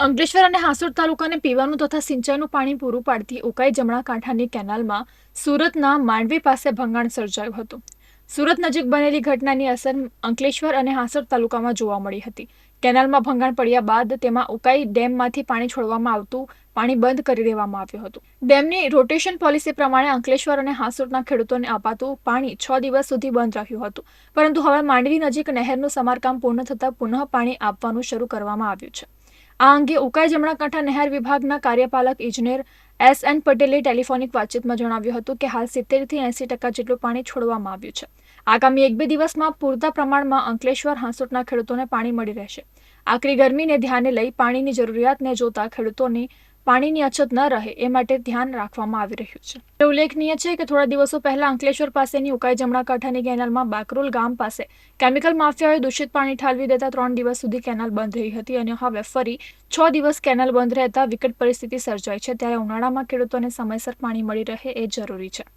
અંકલેશ્વર અને હાસોડ તાલુકાને પીવાનું તથા સિંચાઈનું પાણી પૂરું પાડતી ઉકાઈ જમણા કાંઠાની કેનાલમાં સુરતના માંડવી પાસે ભંગાણ સર્જાયું હતું. સુરત નજીક બનેલી ઘટનાની અસર અંકલેશ્વર અને હાસોડ તાલુકામાં જોવા મળી હતી. કેનાલમાં ભંગાણ પડ્યા બાદ તેમાં ઉકાઈ ડેમમાંથી પાણી છોડવામાં આવતું પાણી બંધ કરી દેવામાં આવ્યું હતું. ડેમની રોટેશન પોલિસી પ્રમાણે અંકલેશ્વર અને હાસોડના ખેડૂતોને અપાતું પાણી 6 દિવસ સુધી બંધ રહ્યું હતું, પરંતુ હવે માંડવી નજીક નહેરનું સમારકામ પૂર્ણ થતાં પુનઃ પાણી આપવાનું શરૂ કરવામાં આવ્યું છે. આ અંગે ઉકાઈ જમણા કાંઠા નહેર વિભાગના કાર્યપાલક ઇજનેર S.N. પટેલે ટેલિફોનિક વાતચીતમાં જણાવ્યું હતું કે હાલ 70 થી 80% જેટલું પાણી છોડવામાં આવ્યું છે. આગામી 1-2 દિવસમાં પૂરતા પ્રમાણમાં અંકલેશ્વર હાંસોટના ખેડૂતોને પાણી મળી રહેશે. આકરી ગરમીને ધ્યાને લઈ પાણીની જરૂરિયાતને જોતા ખેડૂતોને પાણીની અછત ન રહે એ માટે ધ્યાન રાખવામાં આવી રહ્યું છે. ઉલ્લેખનીય છે કે થોડા દિવસો પહેલા અંકલેશ્વર પાસેની ઉકાઈ જમણા કાંઠાની કેનાલમાં બાકરોલ ગામ પાસે કેમિકલ માફિયાએ દૂષિત પાણી ઠાલવી દેતા 3 દિવસ સુધી કેનાલ બંધ રહી હતી અને હવે ફરી 6 દિવસ કેનાલ બંધ રહેતા વિકટ પરિસ્થિતિ સર્જાઈ છે. ત્યારે ઉનાળામાં ખેડૂતોને સમયસર પાણી મળી રહે એ જરૂરી છે.